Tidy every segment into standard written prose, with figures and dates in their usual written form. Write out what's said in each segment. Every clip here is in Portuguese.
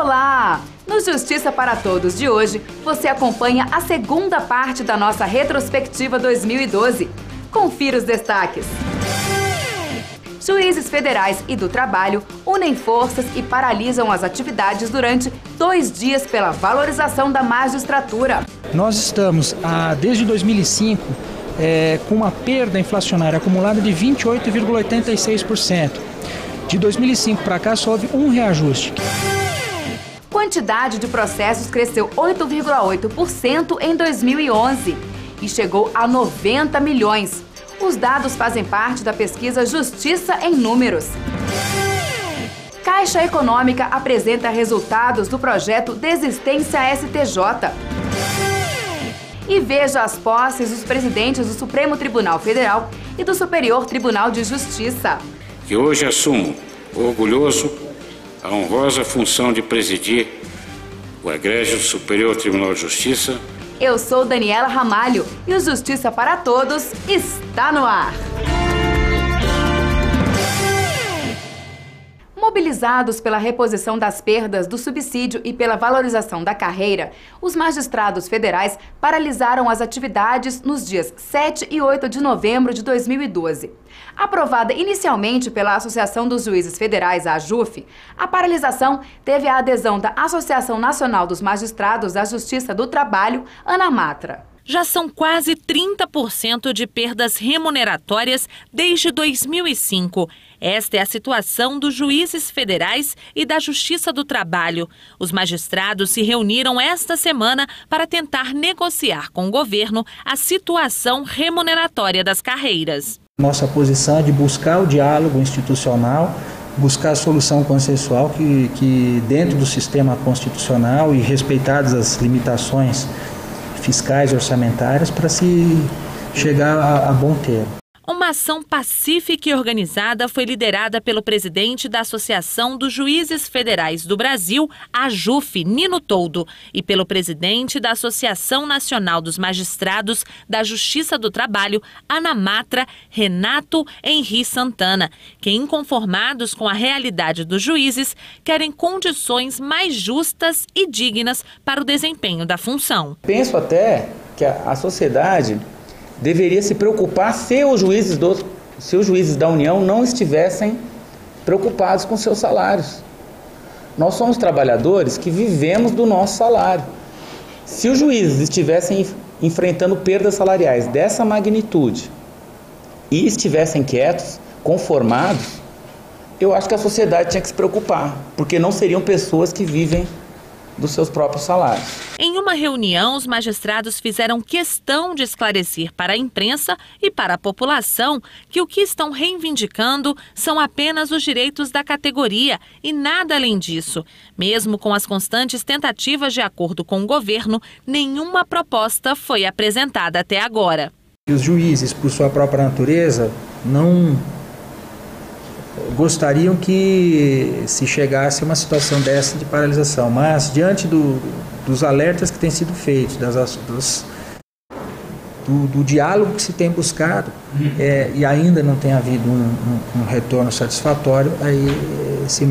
Olá! No Justiça para Todos de hoje, você acompanha a segunda parte da nossa retrospectiva 2012. Confira os destaques. Juízes federais e do trabalho unem forças e paralisam as atividades durante 2 dias pela valorização da magistratura. Nós estamos, desde 2005, com uma perda inflacionária acumulada de 28,86%. De 2005 para cá, só houve um reajuste. Quantidade de processos cresceu 8,8% em 2011 e chegou a 90 milhões. Os dados fazem parte da pesquisa Justiça em Números. Caixa Econômica apresenta resultados do projeto Desistência STJ. E veja as posses dos presidentes do Supremo Tribunal Federal e do Superior Tribunal de Justiça. Que hoje assumo, orgulhoso, a honrosa função de presidir o egrégio Superior Tribunal de Justiça. Eu sou Daniela Ramalho e o Justiça para Todos está no ar. Mobilizados pela reposição das perdas do subsídio e pela valorização da carreira, os magistrados federais paralisaram as atividades nos dias 7 e 8 de novembro de 2012. Aprovada inicialmente pela Associação dos Juízes Federais, a AJUF, a paralisação teve a adesão da Associação Nacional dos Magistrados da Justiça do Trabalho, ANAMATRA. Já são quase 30% de perdas remuneratórias desde 2005. Esta é a situação dos juízes federais e da Justiça do Trabalho. Os magistrados se reuniram esta semana para tentar negociar com o governo a situação remuneratória das carreiras. Nossa posição é de buscar o diálogo institucional, buscar a solução consensual que dentro do sistema constitucional e respeitadas as limitações fiscais e orçamentárias para se chegar a bom termo. Uma ação pacífica e organizada foi liderada pelo presidente da Associação dos Juízes Federais do Brasil, a AJUF, Nino Toldo, e pelo presidente da Associação Nacional dos Magistrados da Justiça do Trabalho, ANAMATRA, Renato Henri Santana, que, inconformados com a realidade dos juízes, querem condições mais justas e dignas para o desempenho da função. Penso até que a sociedade deveria se preocupar se os juízes da União não estivessem preocupados com seus salários. Nós somos trabalhadores que vivemos do nosso salário. Se os juízes estivessem enfrentando perdas salariais dessa magnitude e estivessem quietos, conformados, eu acho que a sociedade tinha que se preocupar, porque não seriam pessoas que vivem dos seus próprios salários. Em uma reunião, os magistrados fizeram questão de esclarecer para a imprensa e para a população que o que estão reivindicando são apenas os direitos da categoria e nada além disso. Mesmo com as constantes tentativas de acordo com o governo, nenhuma proposta foi apresentada até agora. Os juízes, por sua própria natureza, não gostariam que se chegasse a uma situação dessa de paralisação, mas diante dos alertas que têm sido feitos, do diálogo que se tem buscado e ainda não tem havido um retorno satisfatório, aí isso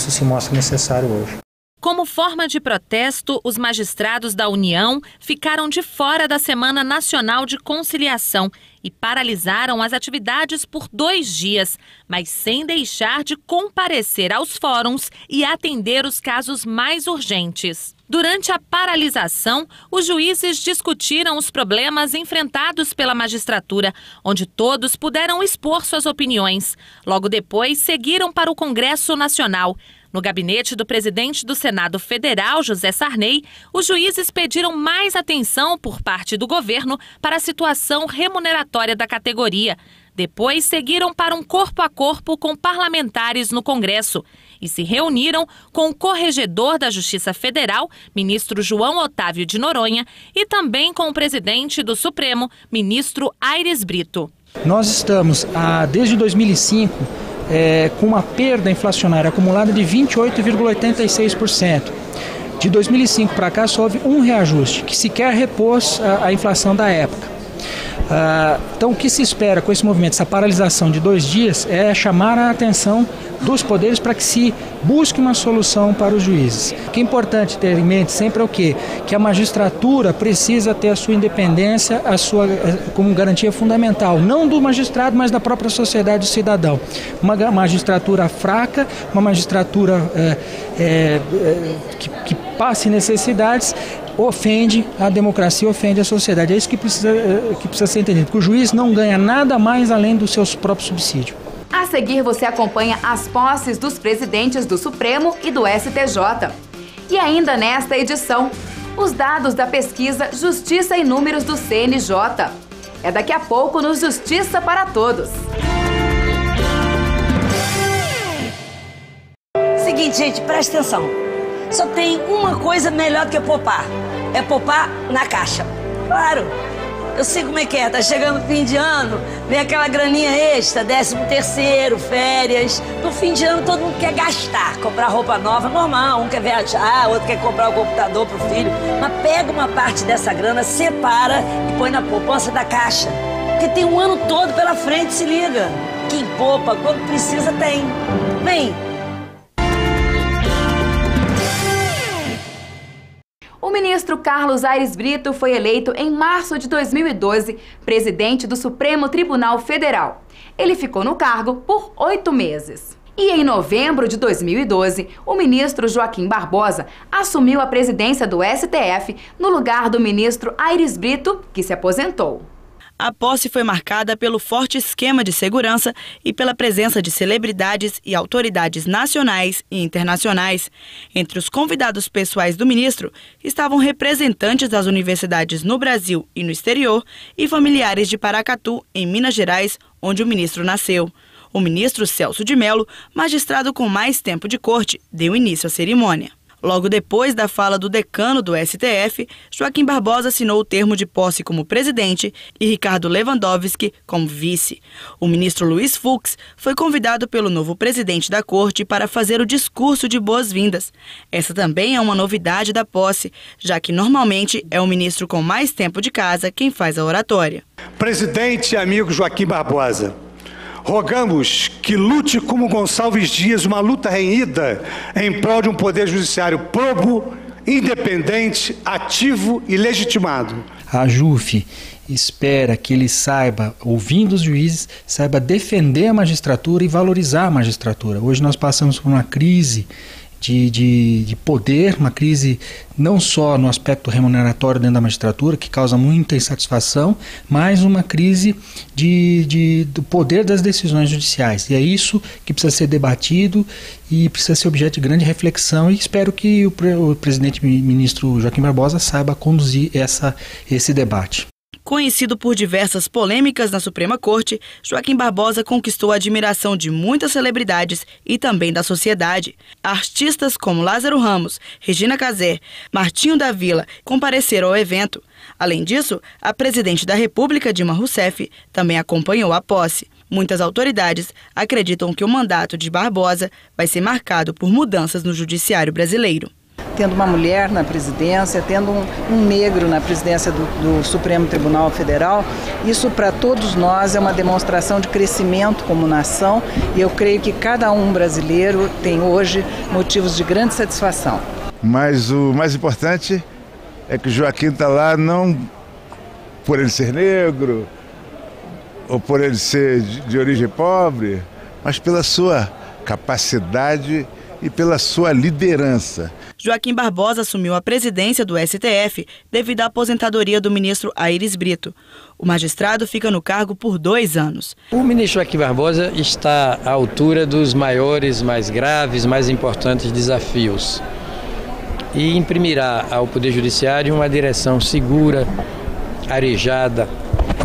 se mostra necessário hoje. Como forma de protesto, os magistrados da União ficaram de fora da Semana Nacional de Conciliação e paralisaram as atividades por 2 dias, mas sem deixar de comparecer aos fóruns e atender os casos mais urgentes. Durante a paralisação, os juízes discutiram os problemas enfrentados pela magistratura, onde todos puderam expor suas opiniões. Logo depois, seguiram para o Congresso Nacional. No gabinete do presidente do Senado Federal, José Sarney, os juízes pediram mais atenção por parte do governo para a situação remuneratória da categoria. Depois, seguiram para um corpo a corpo com parlamentares no Congresso e se reuniram com o corregedor da Justiça Federal, ministro João Otávio de Noronha, e também com o presidente do Supremo, ministro Aires Brito. Nós estamos, desde 2005, com uma perda inflacionária acumulada de 28,86%. De 2005 para cá, só houve um reajuste, que sequer repôs a inflação da época. Então, o que se espera com esse movimento, essa paralisação de 2 dias, é chamar a atenção dos poderes para que se busque uma solução para os juízes. O que é importante ter em mente sempre é o quê? Que a magistratura precisa ter a sua independência, como garantia fundamental, não do magistrado, mas da própria sociedade do cidadão. Uma magistratura fraca, uma magistratura que passe necessidades, ofende a democracia, ofende a sociedade. É isso que precisa ser entendido, porque o juiz não ganha nada mais além dos seus próprios subsídios. A seguir, você acompanha as posses dos presidentes do Supremo e do STJ. E ainda nesta edição, os dados da pesquisa Justiça e Números do CNJ. É daqui a pouco no Justiça para Todos. Seguinte, gente, presta atenção. Só tem uma coisa melhor do que poupar. É poupar na Caixa. Claro, eu sei como é que é. Tá chegando o fim de ano, vem aquela graninha extra, 13º, férias. No fim de ano todo mundo quer gastar, comprar roupa nova, normal. Um quer viajar, outro quer comprar o computador pro filho. Mas pega uma parte dessa grana, separa e põe na poupança da Caixa. Porque tem um ano todo pela frente, se liga. Quem poupa, quando precisa, tem. Vem! O ministro Carlos Aires Brito foi eleito em março de 2012 presidente do Supremo Tribunal Federal. Ele ficou no cargo por 8 meses. E em novembro de 2012, o ministro Joaquim Barbosa assumiu a presidência do STF no lugar do ministro Aires Brito, que se aposentou. A posse foi marcada pelo forte esquema de segurança e pela presença de celebridades e autoridades nacionais e internacionais. Entre os convidados pessoais do ministro estavam representantes das universidades no Brasil e no exterior e familiares de Paracatu, em Minas Gerais, onde o ministro nasceu. O ministro Celso de Mello, magistrado com mais tempo de corte, deu início à cerimônia. Logo depois da fala do decano do STF, Joaquim Barbosa assinou o termo de posse como presidente e Ricardo Lewandowski como vice. O ministro Luiz Fux foi convidado pelo novo presidente da corte para fazer o discurso de boas-vindas. Essa também é uma novidade da posse, já que normalmente é o ministro com mais tempo de casa quem faz a oratória. Presidente e amigo Joaquim Barbosa, rogamos que lute como Gonçalves Dias, uma luta renhida em prol de um poder judiciário probo, independente, ativo e legitimado. A JUF espera que ele saiba, ouvindo os juízes, saiba defender a magistratura e valorizar a magistratura. Hoje nós passamos por uma crise de poder, uma crise não só no aspecto remuneratório dentro da magistratura, que causa muita insatisfação, mas uma crise do poder das decisões judiciais. E é isso que precisa ser debatido e precisa ser objeto de grande reflexão, e espero que o presidente ministro Joaquim Barbosa saiba conduzir esse debate. Conhecido por diversas polêmicas na Suprema Corte, Joaquim Barbosa conquistou a admiração de muitas celebridades e também da sociedade. Artistas como Lázaro Ramos, Regina Casé, Martinho da Vila compareceram ao evento. Além disso, a presidente da República, Dilma Rousseff, também acompanhou a posse. Muitas autoridades acreditam que o mandato de Barbosa vai ser marcado por mudanças no judiciário brasileiro. Tendo uma mulher na presidência, tendo um negro na presidência do Supremo Tribunal Federal, isso para todos nós é uma demonstração de crescimento como nação, e eu creio que cada um brasileiro tem hoje motivos de grande satisfação. Mas o mais importante é que o Joaquim está lá não por ele ser negro ou por ele ser de origem pobre, mas pela sua capacidade e pela sua liderança. Joaquim Barbosa assumiu a presidência do STF devido à aposentadoria do ministro Aires Brito. O magistrado fica no cargo por 2 anos. O ministro Joaquim Barbosa está à altura dos maiores, mais graves, mais importantes desafios e imprimirá ao Poder Judiciário uma direção segura, arejada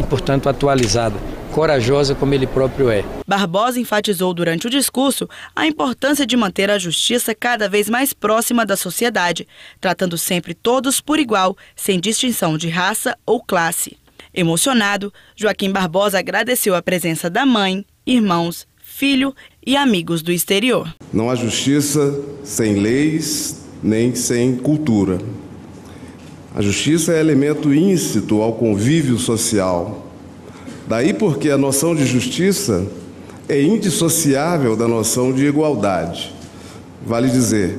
e, portanto, atualizada, corajosa como ele próprio é. Barbosa enfatizou durante o discurso a importância de manter a justiça cada vez mais próxima da sociedade, tratando sempre todos por igual, sem distinção de raça ou classe. Emocionado, Joaquim Barbosa agradeceu a presença da mãe, irmãos, filho e amigos do exterior. Não há justiça sem leis nem sem cultura. A justiça é elemento íncito ao convívio social. Daí porque a noção de justiça é indissociável da noção de igualdade. Vale dizer,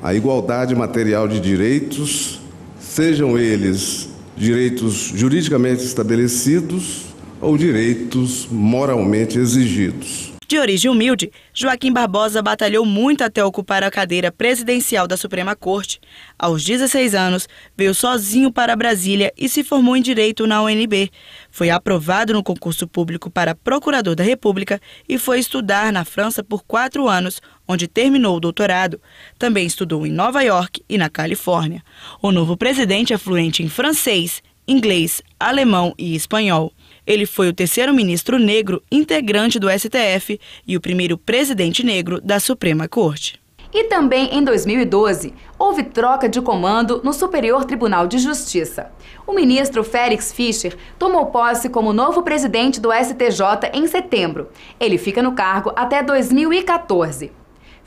a igualdade material de direitos, sejam eles direitos juridicamente estabelecidos ou direitos moralmente exigidos. De origem humilde, Joaquim Barbosa batalhou muito até ocupar a cadeira presidencial da Suprema Corte. Aos 16 anos, veio sozinho para Brasília e se formou em Direito na UNB. Foi aprovado no concurso público para Procurador da República e foi estudar na França por 4 anos, onde terminou o doutorado. Também estudou em Nova York e na Califórnia. O novo presidente é fluente em francês, inglês, alemão e espanhol. Ele foi o 3º ministro negro integrante do STF e o primeiro presidente negro da Suprema Corte. E também em 2012, houve troca de comando no Superior Tribunal de Justiça. O ministro Félix Fischer tomou posse como novo presidente do STJ em setembro. Ele fica no cargo até 2014.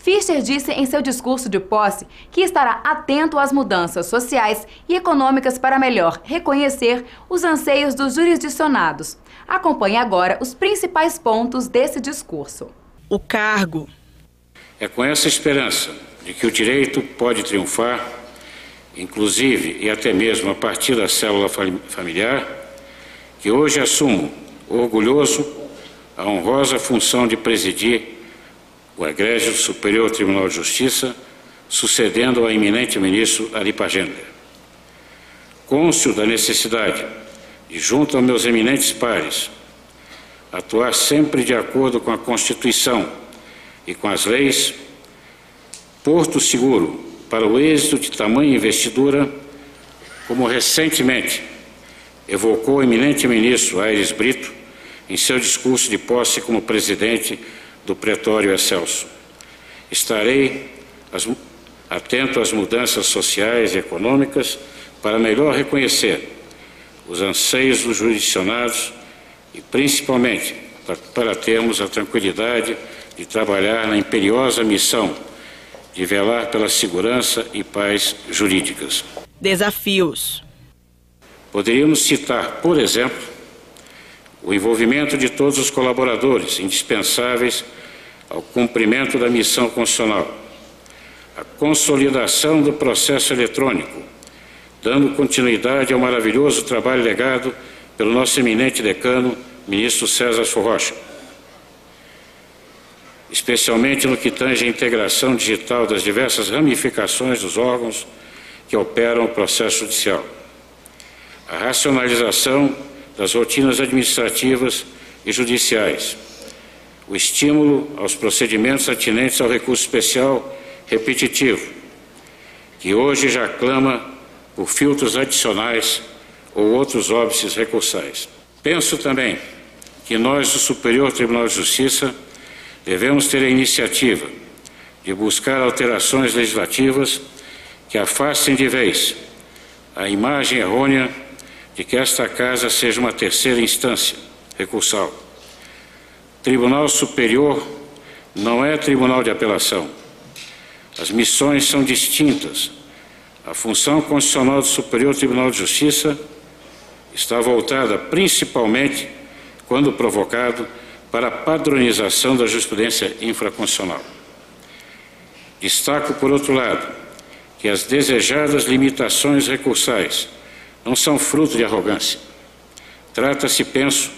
Fischer disse em seu discurso de posse que estará atento às mudanças sociais e econômicas para melhor reconhecer os anseios dos jurisdicionados. Acompanhe agora os principais pontos desse discurso. O cargo. É com essa esperança de que o direito pode triunfar, inclusive e até mesmo a partir da célula familiar, que hoje assumo, orgulhoso, a honrosa função de presidir o egrégio Superior Tribunal de Justiça, sucedendo ao eminente ministro Ari Pagender. Cônscio da necessidade de, junto aos meus eminentes pares, atuar sempre de acordo com a Constituição e com as leis, porto seguro para o êxito de tamanha investidura, como recentemente evocou o eminente ministro Aires Brito em seu discurso de posse como presidente do Pretório Excelso. Estarei atento às mudanças sociais e econômicas para melhor reconhecer os anseios dos jurisdicionados e, principalmente, para termos a tranquilidade de trabalhar na imperiosa missão de velar pela segurança e paz jurídicas. Desafios. Poderíamos citar, por exemplo, o envolvimento de todos os colaboradores indispensáveis ao cumprimento da missão constitucional, a consolidação do processo eletrônico, dando continuidade ao maravilhoso trabalho legado pelo nosso eminente decano, ministro César Rocha, especialmente no que tange à integração digital das diversas ramificações dos órgãos que operam o processo judicial, a racionalização das rotinas administrativas e judiciais, o estímulo aos procedimentos atinentes ao recurso especial repetitivo, que hoje já clama por filtros adicionais ou outros óbices recursais. Penso também que nós, do Superior Tribunal de Justiça, devemos ter a iniciativa de buscar alterações legislativas que afastem de vez a imagem errônea de que esta Casa seja uma terceira instância recursal. Tribunal Superior não é tribunal de apelação. As missões são distintas. A função constitucional do Superior Tribunal de Justiça está voltada principalmente, quando provocado, para a padronização da jurisprudência infraconstitucional. Destaco, por outro lado, que as desejadas limitações recursais não são fruto de arrogância. Trata-se, penso,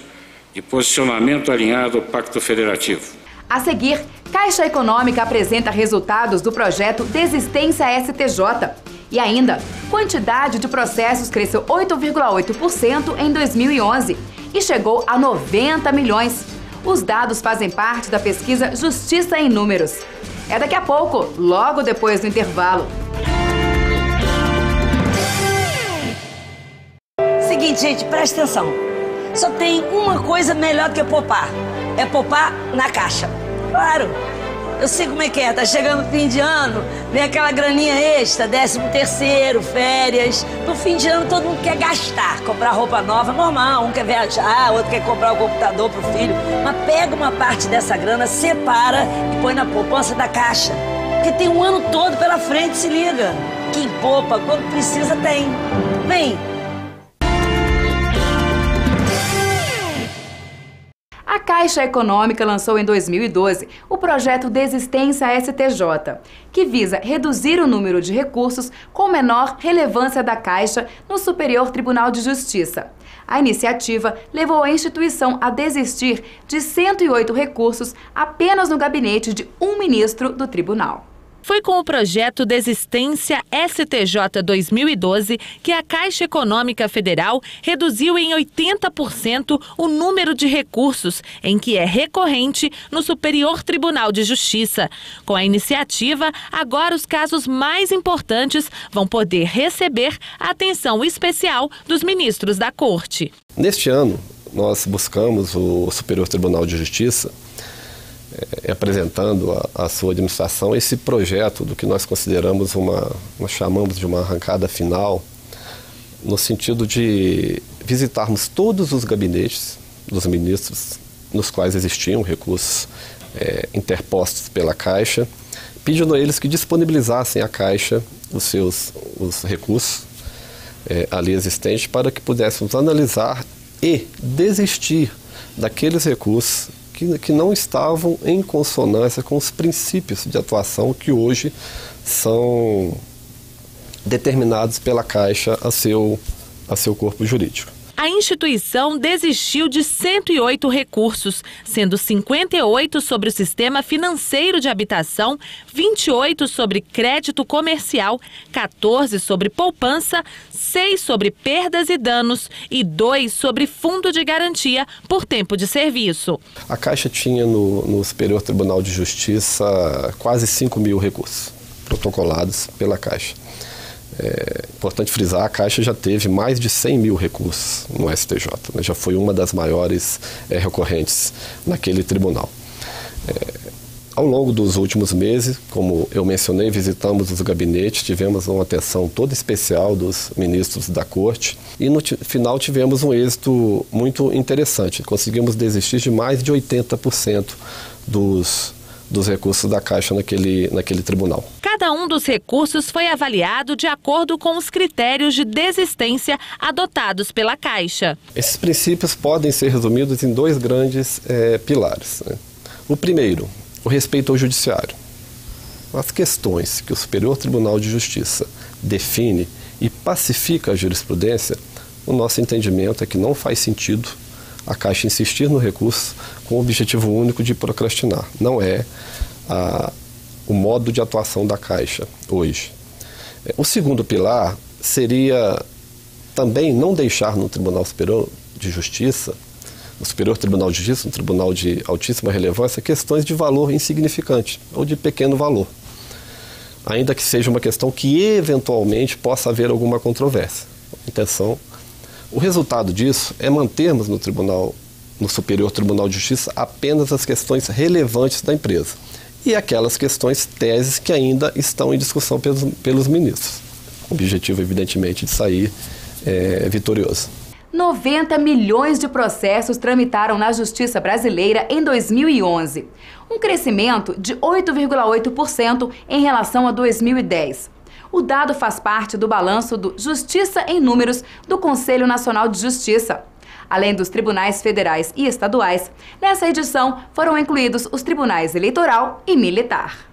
de posicionamento alinhado ao Pacto Federativo. A seguir, Caixa Econômica apresenta resultados do projeto Desistência STJ. E ainda, quantidade de processos cresceu 8,8% em 2011 e chegou a 90 milhões. Os dados fazem parte da pesquisa Justiça em Números. É daqui a pouco, logo depois do intervalo. Seguinte, gente, presta atenção. Só tem uma coisa melhor do que poupar. É poupar na Caixa. Claro, eu sei como é que é. Tá chegando o fim de ano, vem aquela graninha extra, 13º, férias. No fim de ano todo mundo quer gastar, comprar roupa nova, normal. Um quer viajar, outro quem comprar o computador pro filho. Mas pega uma parte dessa grana, separa e põe na poupança da Caixa. Porque tem um ano todo pela frente, se liga. Quem poupa, quando precisa, tem. Vem! A Caixa Econômica lançou em 2012 o projeto Desistência STJ, que visa reduzir o número de recursos com menor relevância da Caixa no Superior Tribunal de Justiça. A iniciativa levou a instituição a desistir de 108 recursos apenas no gabinete de um ministro do tribunal. Foi com o projeto Desistência STJ 2012 que a Caixa Econômica Federal reduziu em 80% o número de recursos em que é recorrente no Superior Tribunal de Justiça. Com a iniciativa, agora os casos mais importantes vão poder receber a atenção especial dos ministros da Corte. Neste ano, nós buscamos o Superior Tribunal de Justiça apresentando à sua administração esse projeto do que nós consideramos nós chamamos de uma arrancada final, no sentido de visitarmos todos os gabinetes dos ministros nos quais existiam recursos interpostos pela Caixa, pedindo a eles que disponibilizassem à Caixa os recursos ali existentes para que pudéssemos analisar e desistir daqueles recursos que não estavam em consonância com os princípios de atuação que hoje são determinados pela Caixa a seu corpo jurídico. A instituição desistiu de 108 recursos, sendo 58 sobre o sistema financeiro de habitação, 28 sobre crédito comercial, 14 sobre poupança, 6 sobre perdas e danos e 2 sobre fundo de garantia por tempo de serviço. A Caixa tinha no Superior Tribunal de Justiça quase 5 mil recursos protocolados pela Caixa. É importante frisar, a Caixa já teve mais de 100 mil recursos no STJ, né? Já foi uma das maiores recorrentes naquele tribunal. Ao longo dos últimos meses, como eu mencionei, visitamos os gabinetes, tivemos uma atenção toda especial dos ministros da Corte e no final tivemos um êxito muito interessante. Conseguimos desistir de mais de 80% dos recursos da Caixa naquele tribunal. Cada um dos recursos foi avaliado de acordo com os critérios de desistência adotados pela Caixa. Esses princípios podem ser resumidos em dois grandes pilares, né? O primeiro, o respeito ao judiciário. As questões que o Superior Tribunal de Justiça define e pacifica a jurisprudência, o nosso entendimento é que não faz sentido a Caixa insistir no recurso com o objetivo único de procrastinar. Não é o modo de atuação da Caixa hoje. O segundo pilar seria também não deixar no Tribunal Superior de Justiça, no Superior Tribunal de Justiça, no Tribunal de altíssima relevância, questões de valor insignificante ou de pequeno valor, ainda que seja uma questão que eventualmente possa haver alguma controvérsia. O resultado disso é mantermos no Superior Tribunal de Justiça apenas as questões relevantes da empresa e aquelas questões, teses que ainda estão em discussão pelos ministros. O objetivo, evidentemente, de sair vitorioso. 90 milhões de processos tramitaram na Justiça brasileira em 2011, um crescimento de 8,8% em relação a 2010. O dado faz parte do balanço do Justiça em Números do Conselho Nacional de Justiça. Além dos tribunais federais e estaduais, nessa edição foram incluídos os tribunais eleitoral e militar.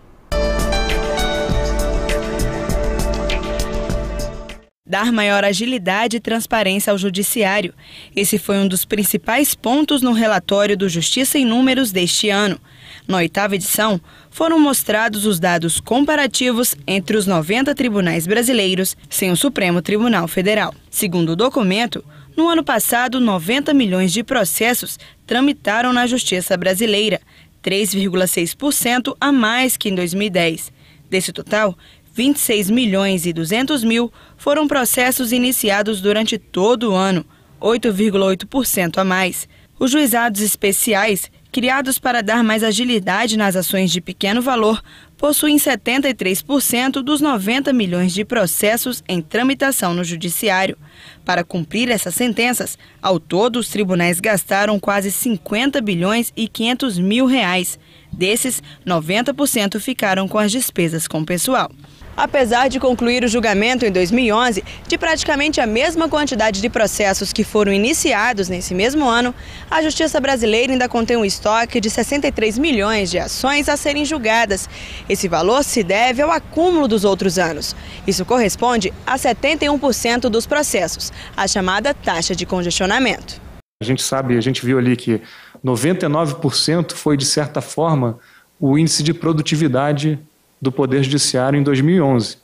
Dar maior agilidade e transparência ao judiciário. Esse foi um dos principais pontos no relatório do Justiça em Números deste ano. Na 8ª edição, foram mostrados os dados comparativos entre os 90 tribunais brasileiros sem o Supremo Tribunal Federal. Segundo o documento, no ano passado, 90 milhões de processos tramitaram na Justiça brasileira, 3,6% a mais que em 2010. Desse total, 26 milhões e 200 mil foram processos iniciados durante todo o ano, 8,8% a mais. Os juizados especiais, criados para dar mais agilidade nas ações de pequeno valor, possuem 73% dos 90 milhões de processos em tramitação no judiciário. Para cumprir essas sentenças, ao todo os tribunais gastaram quase 50 bilhões e 500 mil reais. Desses, 90% ficaram com as despesas com pessoal. Apesar de concluir o julgamento em 2011, de praticamente a mesma quantidade de processos que foram iniciados nesse mesmo ano, a Justiça brasileira ainda contém um estoque de 63 milhões de ações a serem julgadas. Esse valor se deve ao acúmulo dos outros anos. Isso corresponde a 71% dos processos, a chamada taxa de congestionamento. A gente viu ali que 99% foi, de certa forma, o índice de produtividade do Poder Judiciário em 2011.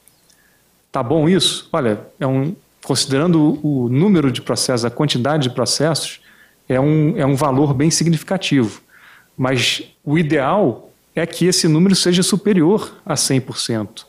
Tá bom isso? Olha, considerando o número de processos, a quantidade de processos, é um valor bem significativo. Mas o ideal é que esse número seja superior a 100%,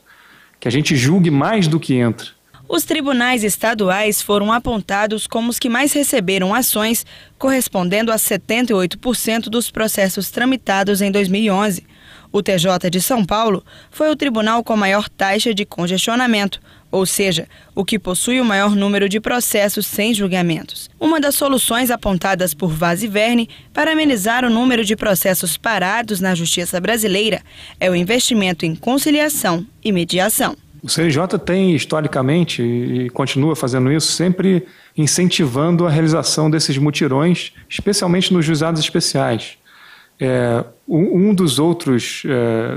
que a gente julgue mais do que entra. Os tribunais estaduais foram apontados como os que mais receberam ações, correspondendo a 78% dos processos tramitados em 2011. O TJ de São Paulo foi o tribunal com maior taxa de congestionamento, ou seja, o que possui o maior número de processos sem julgamentos. Uma das soluções apontadas por Vaz e Verne para amenizar o número de processos parados na justiça brasileira é o investimento em conciliação e mediação. O CNJ tem, historicamente, e continua fazendo isso, sempre incentivando a realização desses mutirões, especialmente nos juizados especiais.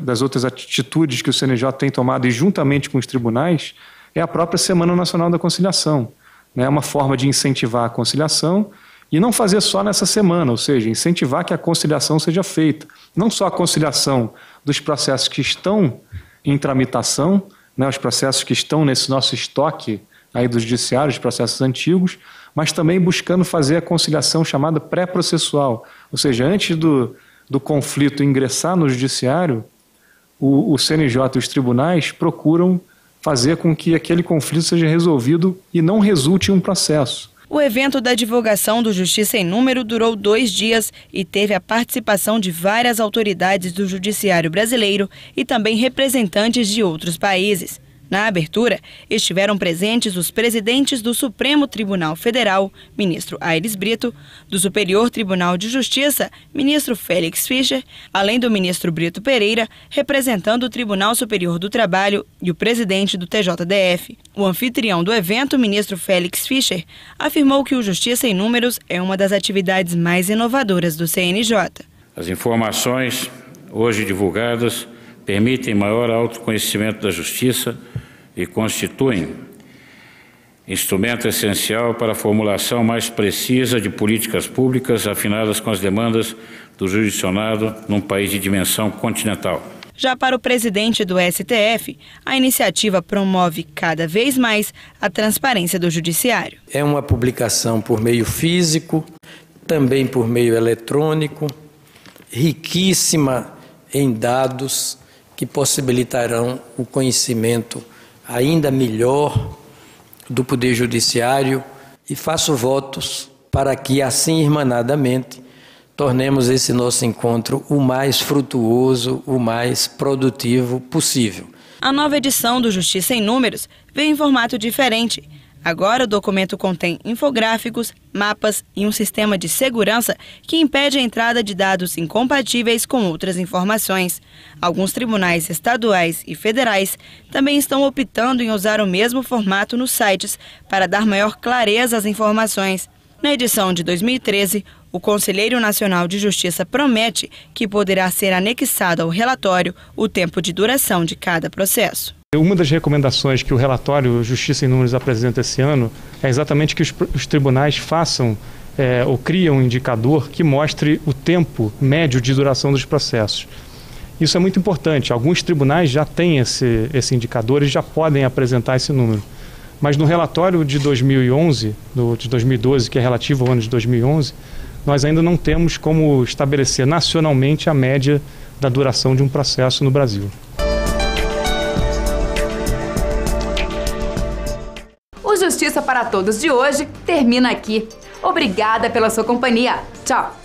Das outras atitudes que o CNJ tem tomado, e juntamente com os tribunais, é a própria Semana Nacional da Conciliação. É uma forma de incentivar a conciliação e não fazer só nessa semana, ou seja, incentivar que a conciliação seja feita. Não só a conciliação dos processos que estão em tramitação, os processos que estão nesse nosso estoque aí do judiciário, os processos antigos, mas também buscando fazer a conciliação chamada pré-processual, ou seja, antes do conflito ingressar no judiciário, o CNJ e os tribunais procuram fazer com que aquele conflito seja resolvido e não resulte em um processo. O evento da divulgação do Justiça em Número durou 2 dias e teve a participação de várias autoridades do judiciário brasileiro e também representantes de outros países. Na abertura, estiveram presentes os presidentes do Supremo Tribunal Federal, ministro Aires Brito, do Superior Tribunal de Justiça, ministro Félix Fischer, além do ministro Brito Pereira, representando o Tribunal Superior do Trabalho, e o presidente do TJDF. O anfitrião do evento, ministro Félix Fischer, afirmou que o Justiça em Números é uma das atividades mais inovadoras do CNJ. As informações hoje divulgadas permitem maior autoconhecimento da Justiça e constituem instrumento essencial para a formulação mais precisa de políticas públicas afinadas com as demandas do jurisdicionado num país de dimensão continental. Já para o presidente do STF, a iniciativa promove cada vez mais a transparência do judiciário. É uma publicação por meio físico, também por meio eletrônico, riquíssima em dados que possibilitarão o conhecimento ainda melhor do Poder Judiciário, e faço votos para que, assim irmanadamente, tornemos esse nosso encontro o mais frutuoso, o mais produtivo possível. A nova edição do Justiça em Números veio em formato diferente. Agora o documento contém infográficos, mapas e um sistema de segurança que impede a entrada de dados incompatíveis com outras informações. Alguns tribunais estaduais e federais também estão optando em usar o mesmo formato nos sites para dar maior clareza às informações. Na edição de 2013, o Conselheiro Nacional de Justiça promete que poderá ser anexado ao relatório o tempo de duração de cada processo. Uma das recomendações que o relatório Justiça em Números apresenta esse ano é exatamente que os tribunais façam ou criem um indicador que mostre o tempo médio de duração dos processos. Isso é muito importante. Alguns tribunais já têm esse indicador e já podem apresentar esse número. Mas no relatório de 2011, de 2012, que é relativo ao ano de 2011, nós ainda não temos como estabelecer nacionalmente a média da duração de um processo no Brasil. O Justiça para Todos de hoje termina aqui. Obrigada pela sua companhia. Tchau!